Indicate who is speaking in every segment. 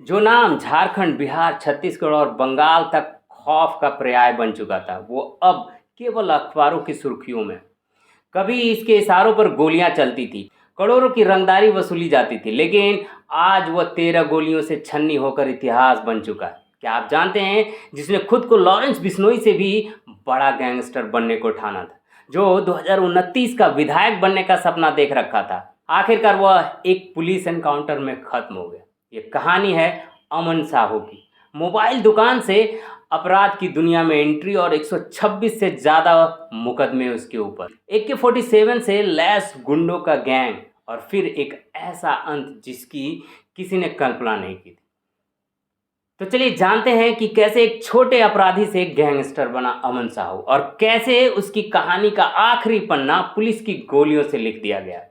Speaker 1: जो नाम झारखंड, बिहार, छत्तीसगढ़ और बंगाल तक खौफ का पर्याय बन चुका था, वो अब केवल अखबारों की सुर्खियों में। कभी इसके इशारों पर गोलियां चलती थी, करोड़ों की रंगदारी वसूली जाती थी, लेकिन आज वह 13 गोलियों से छन्नी होकर इतिहास बन चुका है। क्या आप जानते हैं, जिसने खुद को लॉरेंस बिश्नोई से भी बड़ा गैंगस्टर बनने को ठाना था, जो 2029 का विधायक बनने का सपना देख रखा था, आखिरकार वह एक पुलिस एनकाउंटर में खत्म हो गया। ये कहानी है अमन साहू की। मोबाइल दुकान से अपराध की दुनिया में एंट्री और 126 से ज़्यादा मुकदमे उसके ऊपर, AK-47 से लैस गुंडों का गैंग, और फिर एक ऐसा अंत जिसकी किसी ने कल्पना नहीं की थी। तो चलिए जानते हैं कि कैसे एक छोटे अपराधी से एक गैंगस्टर बना अमन साहू, और कैसे उसकी कहानी का आखिरी पन्ना पुलिस की गोलियों से लिख दिया गया।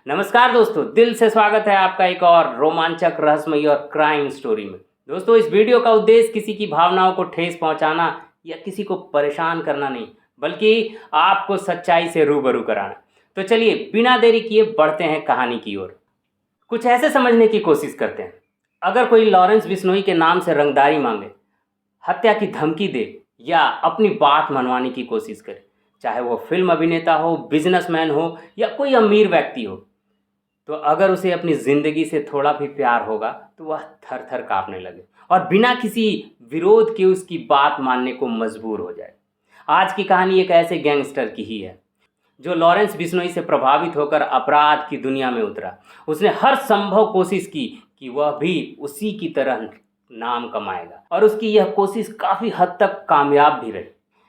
Speaker 1: नमस्कार दोस्तों, दिल से स्वागत है आपका एक और रोमांचक, रहस्यमयी और क्राइम स्टोरी में। दोस्तों, इस वीडियो का उद्देश्य किसी की भावनाओं को ठेस पहुंचाना या किसी को परेशान करना नहीं, बल्कि आपको सच्चाई से रूबरू कराना। तो चलिए बिना देरी किए बढ़ते हैं कहानी की ओर। कुछ ऐसे समझने की कोशिश करते हैं। अगर कोई लॉरेंस बिश्नोई के नाम से रंगदारी मांगे, हत्या की धमकी दे या अपनी बात मनवाने की कोशिश करे, चाहे वो फिल्म अभिनेता हो, बिजनेसमैन हो या कोई अमीर व्यक्ति हो, तो अगर उसे अपनी ज़िंदगी से थोड़ा भी प्यार होगा तो वह थर थर काँपने लगे और बिना किसी विरोध के उसकी बात मानने को मजबूर हो जाए। आज की कहानी एक ऐसे गैंगस्टर की ही है जो लॉरेंस बिश्नोई से प्रभावित होकर अपराध की दुनिया में उतरा। उसने हर संभव कोशिश की कि वह भी उसी की तरह नाम कमाएगा, और उसकी यह कोशिश काफ़ी हद तक कामयाब भी रही।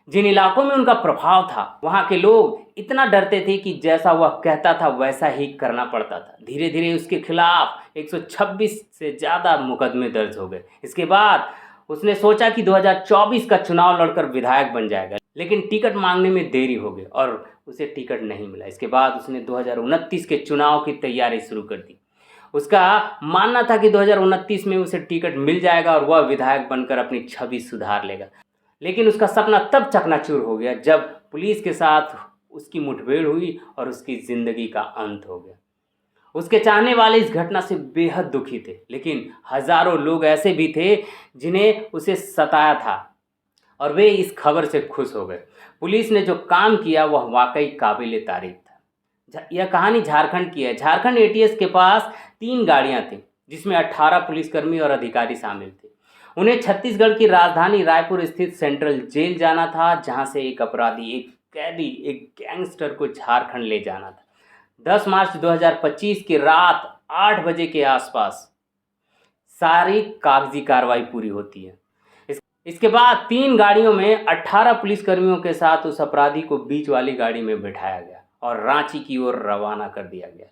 Speaker 1: जिन इलाकों में उनका प्रभाव था, वहाँ के लोग इतना डरते थे कि जैसा वह कहता था वैसा ही करना पड़ता था। धीरे धीरे उसके खिलाफ 126 से ज़्यादा मुकदमे दर्ज हो गए। इसके बाद उसने सोचा कि 2024 का चुनाव लड़कर विधायक बन जाएगा, लेकिन टिकट मांगने में देरी हो गई और उसे टिकट नहीं मिला। इसके बाद उसने 2029 के चुनाव की तैयारी शुरू कर दी। उसका मानना था कि 2029 में उसे टिकट मिल जाएगा और वह विधायक बनकर अपनी छवि सुधार लेगा। लेकिन उसका सपना तब चकनाचूर हो गया जब पुलिस के साथ उसकी मुठभेड़ हुई और उसकी ज़िंदगी का अंत हो गया। उसके चाहने वाले इस घटना से बेहद दुखी थे, लेकिन हजारों लोग ऐसे भी थे जिन्हें उसे सताया था, और वे इस खबर से खुश हो गए। पुलिस ने जो काम किया वह वाकई काबिल तारीफ था। यह कहानी झारखंड की है। झारखंड ATS के पास 3 गाड़ियां थीं, जिसमें 18 पुलिसकर्मी और अधिकारी शामिल थे। उन्हें छत्तीसगढ़ की राजधानी रायपुर स्थित सेंट्रल जेल जाना था, जहां से एक अपराधी, एक कैदी, एक गैंगस्टर को झारखंड ले जाना था। 10 मार्च 2025 की रात 8 बजे के आसपास सारी कागजी कार्रवाई पूरी होती है। इसके बाद 3 गाड़ियों में 18 पुलिसकर्मियों के साथ उस अपराधी को बीच वाली गाड़ी में बिठाया गया और रांची की ओर रवाना कर दिया गया।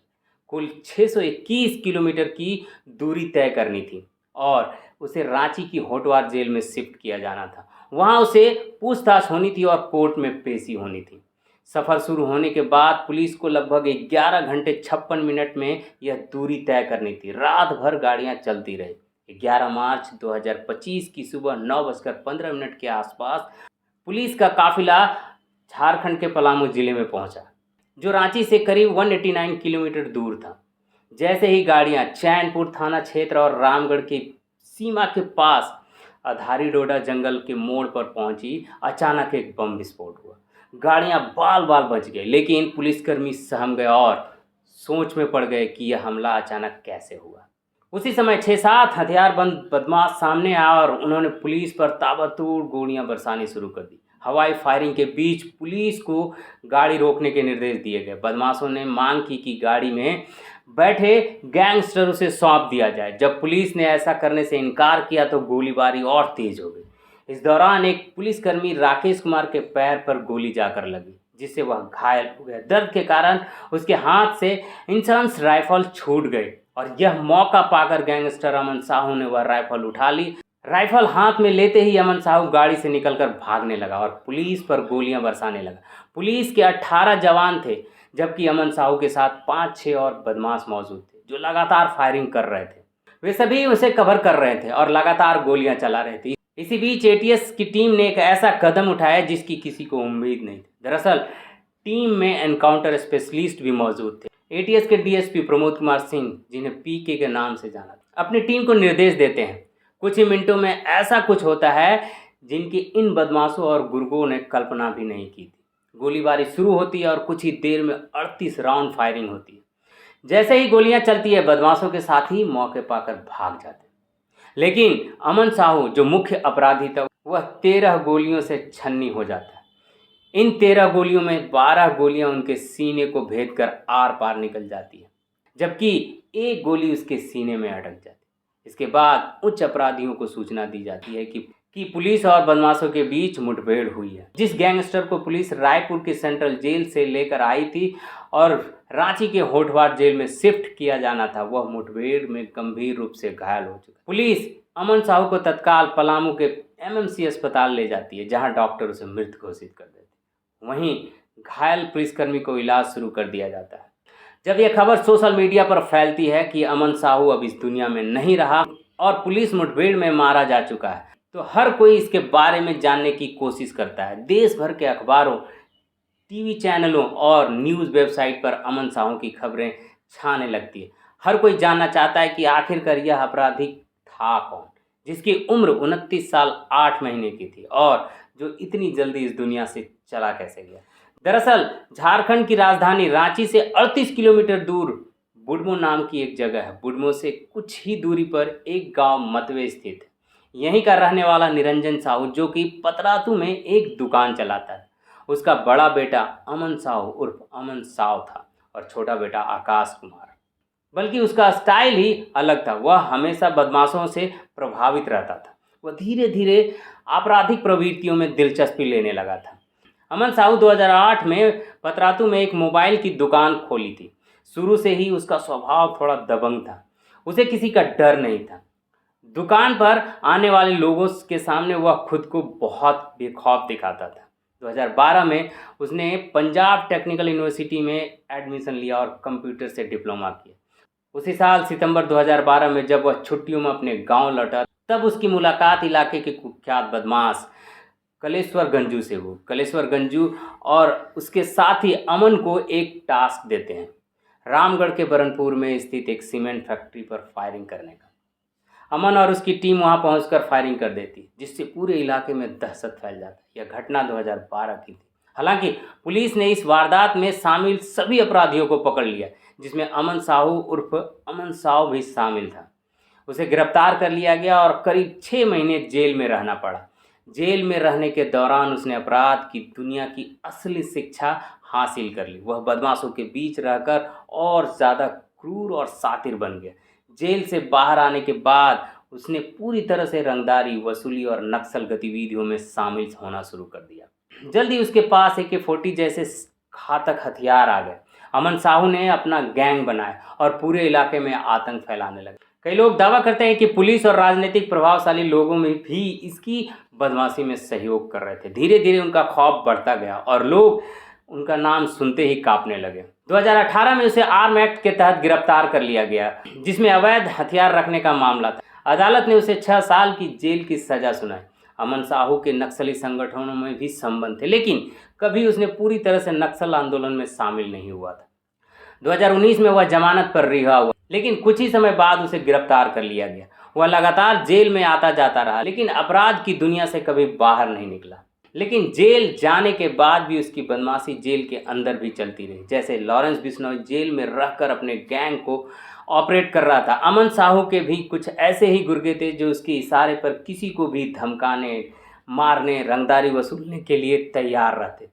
Speaker 1: कुल 621 किलोमीटर की दूरी तय करनी थी और उसे रांची की होटवार जेल में शिफ्ट किया जाना था। वहां उसे पूछताछ होनी थी और कोर्ट में पेशी होनी थी। सफ़र शुरू होने के बाद पुलिस को लगभग 11 घंटे 56 मिनट में यह दूरी तय करनी थी। रात भर गाड़ियां चलती रही। 11 मार्च 2025 की सुबह 9:15 के आसपास पुलिस का काफिला झारखंड के पलामू जिले में पहुंचा, जो रांची से करीब 189 किलोमीटर दूर था। जैसे ही गाड़ियां चैनपुर थाना क्षेत्र और रामगढ़ की सीमा के पास अधारी डोडा जंगल के मोड़ पर पहुंची, अचानक एक बम विस्फोट हुआ। गाड़ियां बाल बाल बच गए, लेकिन पुलिसकर्मी सहम गए और सोच में पड़ गए कि यह हमला अचानक कैसे हुआ। उसी समय 6-7 हथियारबंद बदमाश सामने आए और उन्होंने पुलिस पर ताबड़तोड़ गोलियां बरसानी शुरू कर दी। हवाई फायरिंग के बीच पुलिस को गाड़ी रोकने के निर्देश दिए गए। बदमाशों ने मांग की कि गाड़ी में बैठे गैंगस्टर उसे सौंप दिया जाए। जब पुलिस ने ऐसा करने से इनकार किया तो गोलीबारी और तेज हो गई। इस दौरान एक पुलिसकर्मी राकेश कुमार के पैर पर गोली जाकर लगी, जिससे वह घायल हो गया। दर्द के कारण उसके हाथ से इंसास राइफल छूट गई और यह मौका पाकर गैंगस्टर अमन साहू ने वह राइफल उठा ली। राइफल हाथ में लेते ही अमन साहू गाड़ी से निकलकर भागने लगा और पुलिस पर गोलियां बरसाने लगा। पुलिस के 18 जवान थे, जबकि अमन साहू के साथ 5-6 और बदमाश मौजूद थे, जो लगातार फायरिंग कर रहे थे। वे सभी उसे कवर कर रहे थे और लगातार गोलियां चला रहे थे। इसी बीच ATS की टीम ने एक ऐसा कदम उठाया जिसकी किसी को उम्मीद नहीं थी। दरअसल टीम में एनकाउंटर स्पेशलिस्ट भी मौजूद थे। ATS के DSP प्रमोद कुमार सिंह, जिन्हें PK के नाम से जाना था, अपनी टीम को निर्देश देते हैं। कुछ ही मिनटों में ऐसा कुछ होता है जिनकी इन बदमाशों और गुर्गों ने कल्पना भी नहीं की थी। गोलीबारी शुरू होती है और कुछ ही देर में 38 राउंड फायरिंग होती है। जैसे ही गोलियां चलती है, बदमाशों के साथी मौके पाकर भाग जाते हैं। लेकिन अमन साहू जो मुख्य अपराधी था, वह 13 गोलियों से छन्नी हो जाता है। इन 13 गोलियों में 12 गोलियां उनके सीने को भेद कर आर पार निकल जाती है, जबकि एक गोली उसके सीने में अटक जाती है। इसके बाद उच्च अपराधियों को सूचना दी जाती है कि पुलिस और बदमाशों के बीच मुठभेड़ हुई है। जिस गैंगस्टर को पुलिस रायपुर के सेंट्रल जेल से लेकर आई थी और रांची के होटवार जेल में शिफ्ट किया जाना था, वह मुठभेड़ में गंभीर रूप से घायल हो चुका। पुलिस अमन साहू को तत्काल पलामू के एमएमसी अस्पताल ले जाती है, जहां डॉक्टर उसे मृत घोषित कर देते हैं। वहीं घायल पुलिसकर्मी को इलाज शुरू कर दिया जाता है। जब यह खबर सोशल मीडिया पर फैलती है कि अमन साहू अब इस दुनिया में नहीं रहा और पुलिस मुठभेड़ में मारा जा चुका है, तो हर कोई इसके बारे में जानने की कोशिश करता है। देश भर के अखबारों, टीवी चैनलों और न्यूज़ वेबसाइट पर अमन साहू की खबरें छाने लगती है। हर कोई जानना चाहता है कि आखिरकार यह अपराधी था कौन, जिसकी उम्र 29 साल 8 महीने की थी और जो इतनी जल्दी इस दुनिया से चला कैसे गया। दरअसल झारखंड की राजधानी रांची से 38 किलोमीटर दूर बुढ़मो नाम की एक जगह है। बुढ़मो से कुछ ही दूरी पर एक गांव मतवे स्थित है। यहीं का रहने वाला निरंजन साहू, जो कि पतरातू में एक दुकान चलाता है, उसका बड़ा बेटा अमन साहू उर्फ अमन साव था और छोटा बेटा आकाश कुमार। बल्कि उसका स्टाइल ही अलग था। वह हमेशा बदमाशों से प्रभावित रहता था। वह धीरे धीरे आपराधिक प्रवृत्तियों में दिलचस्पी लेने लगा था। अमन साहू 2008 में पतरातू में एक मोबाइल की दुकान खोली थी। शुरू से ही उसका स्वभाव थोड़ा दबंग था। उसे किसी का डर नहीं था। दुकान पर आने वाले लोगों के सामने वह खुद को बहुत बेखौफ दिखाता था। 2012 में उसने पंजाब टेक्निकल यूनिवर्सिटी में एडमिशन लिया और कंप्यूटर से डिप्लोमा किया। उसी साल सितंबर 2012 में जब वह छुट्टियों में अपने गांव लौटा, तब उसकी मुलाकात इलाके के कुख्यात बदमाश कलेश्वर गंजू से हुई। कलेश्वर गंजू और उसके साथी अमन को एक टास्क देते हैं, रामगढ़ के बरनपुर में स्थित एक सीमेंट फैक्ट्री पर फायरिंग करने का। अमन और उसकी टीम वहां पहुंचकर फायरिंग कर देती, जिससे पूरे इलाके में दहशत फैल जाता है। यह घटना 2012 की थी। हालांकि पुलिस ने इस वारदात में शामिल सभी अपराधियों को पकड़ लिया, जिसमें अमन साहू उर्फ अमन साव भी शामिल था। उसे गिरफ्तार कर लिया गया और करीब 6 महीने जेल में रहना पड़ा। जेल में रहने के दौरान उसने अपराध की दुनिया की असली शिक्षा हासिल कर ली। वह बदमाशों के बीच रहकर और ज़्यादा क्रूर और शातिर बन गया। जेल से बाहर आने के बाद उसने पूरी तरह से रंगदारी, वसूली और नक्सल गतिविधियों में शामिल होना शुरू कर दिया। जल्दी उसके पास AK-40 जैसे घातक हथियार आ गए। अमन साहू ने अपना गैंग बनाया और पूरे इलाके में आतंक फैलाने लगे। कई लोग दावा करते हैं कि पुलिस और राजनीतिक प्रभावशाली लोगों में भी इसकी बदमाशी में सहयोग कर रहे थे। धीरे धीरे उनका खौफ बढ़ता गया और लोग उनका नाम सुनते ही कांपने लगे। 2018 में उसे आर्म एक्ट के तहत गिरफ्तार कर लिया गया, जिसमें अवैध हथियार रखने का मामला था। अदालत ने उसे 6 साल की जेल की सजा सुनाई। अमन साहू के नक्सली संगठनों में भी संबंध थे, लेकिन कभी उसने पूरी तरह से नक्सल आंदोलन में शामिल नहीं हुआ था। 2019 में वह जमानत पर रिहा हुआ, लेकिन कुछ ही समय बाद उसे गिरफ्तार कर लिया गया। वह लगातार जेल में आता जाता रहा, लेकिन अपराध की दुनिया से कभी बाहर नहीं निकला। लेकिन जेल जाने के बाद भी उसकी बदमाशी जेल के अंदर भी चलती रही। जैसे लॉरेंस बिश्नोई जेल में रहकर अपने गैंग को ऑपरेट कर रहा था, अमन साहू के भी कुछ ऐसे ही गुर्गे थे जो उसके इशारे पर किसी को भी धमकाने, मारने, रंगदारी वसूलने के लिए तैयार रहते थे।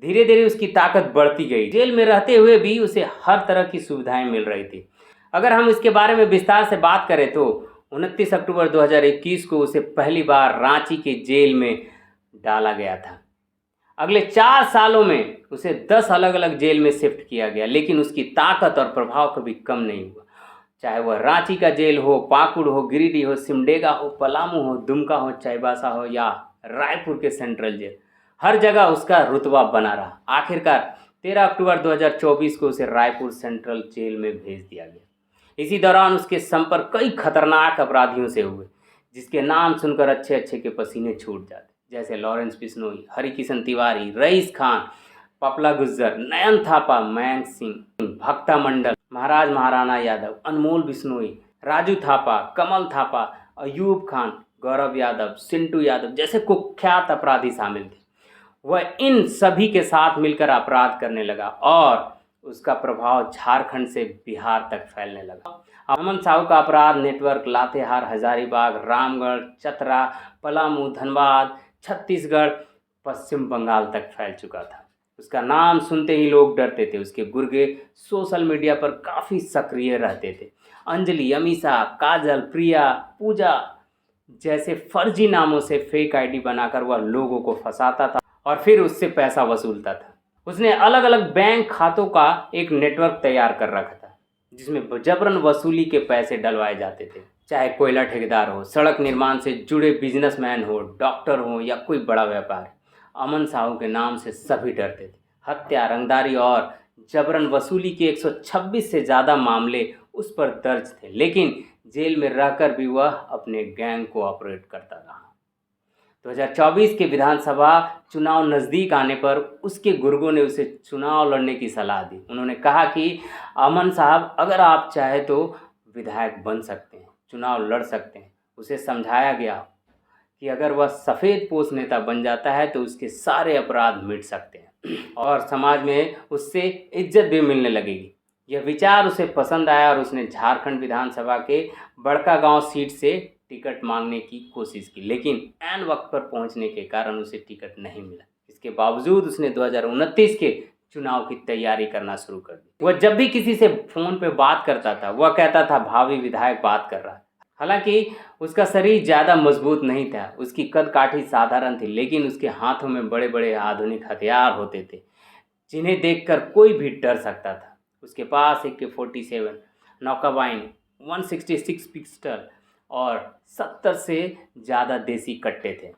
Speaker 1: धीरे धीरे उसकी ताकत बढ़ती गई। जेल में रहते हुए भी उसे हर तरह की सुविधाएं मिल रही थी। अगर हम इसके बारे में विस्तार से बात करें तो 29 अक्टूबर 2021 को उसे पहली बार रांची के जेल में डाला गया था। अगले 4 सालों में उसे 10 अलग अलग जेल में शिफ्ट किया गया, लेकिन उसकी ताकत और प्रभाव कभी कम नहीं हुआ। चाहे वह रांची का जेल हो, पाकुड़ हो, गिरिडीह हो, सिमडेगा हो, पलामू हो, दुमका हो, चाईबासा हो या रायपुर के सेंट्रल जेल, हर जगह उसका रुतबा बना रहा। आखिरकार 13 अक्टूबर 2024 को उसे रायपुर सेंट्रल जेल में भेज दिया गया। इसी दौरान उसके संपर्क कई खतरनाक अपराधियों से हुए, जिसके नाम सुनकर अच्छे अच्छे के पसीने छूट जाते, जैसे लॉरेंस बिश्नोई, हरिकिशन तिवारी, रईस खान, पपला गुज्जर, नयन थापा, मयंक सिंह, भक्ता मंडल, महाराज महाराणा यादव, अनमोल बिश्नोई, राजू थापा, कमल थापा, अयूब खान, गौरव यादव, सिंटू यादव जैसे कुख्यात अपराधी शामिल थे। वह इन सभी के साथ मिलकर अपराध करने लगा और उसका प्रभाव झारखंड से बिहार तक फैलने लगा। अमन साहू का अपराध नेटवर्क लातेहार, हजारीबाग, रामगढ़, चतरा, पलामू, धनबाद, छत्तीसगढ़, पश्चिम बंगाल तक फैल चुका था। उसका नाम सुनते ही लोग डरते थे। उसके गुर्गे सोशल मीडिया पर काफ़ी सक्रिय रहते थे। अंजलि, अमीषा, काजल, प्रिया, पूजा जैसे फर्जी नामों से फेक आईडी बनाकर वह लोगों को फंसाता था और फिर उससे पैसा वसूलता था। उसने अलग अलग बैंक खातों का एक नेटवर्क तैयार कर रखा था जिसमें जबरन वसूली के पैसे डलवाए जाते थे। चाहे कोयला ठेकेदार हो, सड़क निर्माण से जुड़े बिजनेसमैन हो, डॉक्टर हो या कोई बड़ा व्यापार, अमन साहू के नाम से सभी डरते थे। हत्या, रंगदारी और जबरन वसूली के 126 से ज़्यादा मामले उस पर दर्ज थे, लेकिन जेल में रहकर भी वह अपने गैंग को ऑपरेट करता रहा। 2024 के विधानसभा चुनाव नज़दीक आने पर उसके गुर्गों ने उसे चुनाव लड़ने की सलाह दी। उन्होंने कहा कि अमन साहब, अगर आप चाहे तो विधायक बन सकते हैं, चुनाव लड़ सकते हैं। उसे समझाया गया कि अगर वह सफ़ेद पोश नेता बन जाता है तो उसके सारे अपराध मिट सकते हैं और समाज में उससे इज्जत भी मिलने लगेगी। यह विचार उसे पसंद आया और उसने झारखंड विधानसभा के बड़कागांव सीट से टिकट मांगने की कोशिश की, लेकिन ऐन वक्त पर पहुंचने के कारण उसे टिकट नहीं मिला। इसके बावजूद उसने 2029 के चुनाव की तैयारी करना शुरू कर दी। वह जब भी किसी से फ़ोन पे बात करता था वह कहता था भावी विधायक बात कर रहा है। हालांकि उसका शरीर ज़्यादा मजबूत नहीं था, उसकी कद काठी साधारण थी, लेकिन उसके हाथों में बड़े बड़े आधुनिक हथियार होते थे जिन्हें देखकर कोई भी डर सकता था। उसके पास AK-47, नौकाबाइन, 166 पिस्टल और 70 से ज़्यादा देसी कट्टे थे।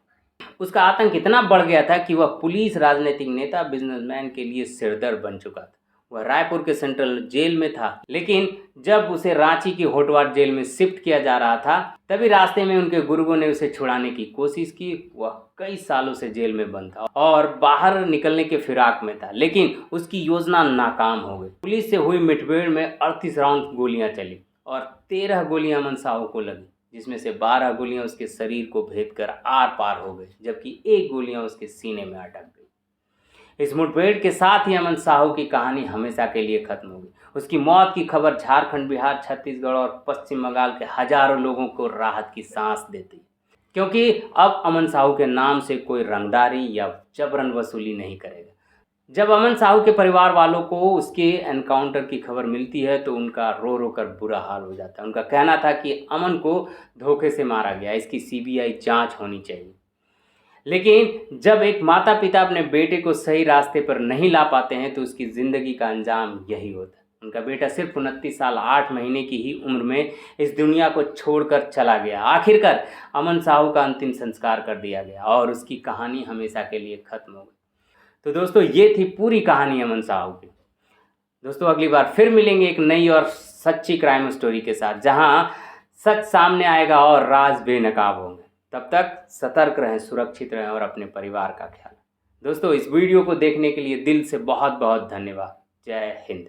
Speaker 1: उसका आतंक इतना बढ़ गया था कि वह पुलिस, राजनीतिक नेता, बिजनेसमैन के लिए सिरदर्द बन चुका था। वह रायपुर के सेंट्रल जेल में था, लेकिन जब उसे रांची की होटवार जेल में शिफ्ट किया जा रहा था तभी रास्ते में उनके गुर्गों ने उसे छुड़ाने की कोशिश की। वह कई सालों से जेल में बंद था और बाहर निकलने के फिराक में था, लेकिन उसकी योजना नाकाम हो गई। पुलिस से हुई मुठभेड़ में 38 राउंड गोलियां चली और 13 गोलियां अमन साहू को लगी, जिसमें से 12 गोलियां उसके शरीर को भेदकर आर पार हो गई, जबकि 1 गोलियां उसके सीने में अटक गई। इस मुठभेड़ के साथ ही अमन साहू की कहानी हमेशा के लिए खत्म हो गई। उसकी मौत की खबर झारखंड, बिहार, छत्तीसगढ़ और पश्चिम बंगाल के हजारों लोगों को राहत की सांस देती, क्योंकि अब अमन साहू के नाम से कोई रंगदारी या जबरन वसूली नहीं करेगा। जब अमन साहू के परिवार वालों को उसके एनकाउंटर की खबर मिलती है तो उनका रो रो कर बुरा हाल हो जाता है। उनका कहना था कि अमन को धोखे से मारा गया, इसकी CBI जांच होनी चाहिए। लेकिन जब एक माता पिता अपने बेटे को सही रास्ते पर नहीं ला पाते हैं तो उसकी ज़िंदगी का अंजाम यही होता है। उनका बेटा सिर्फ 29 साल 8 महीने की ही उम्र में इस दुनिया को छोड़कर चला गया। आखिरकार अमन साहू का अंतिम संस्कार कर दिया गया और उसकी कहानी हमेशा के लिए खत्म हो गई। तो दोस्तों, ये थी पूरी कहानी अमन साहू की। दोस्तों, अगली बार फिर मिलेंगे एक नई और सच्ची क्राइम स्टोरी के साथ, जहां सच सामने आएगा और राज बेनकाब होंगे। तब तक सतर्क रहें, सुरक्षित रहें और अपने परिवार का ख्याल। दोस्तों, इस वीडियो को देखने के लिए दिल से बहुत बहुत धन्यवाद। जय हिंद।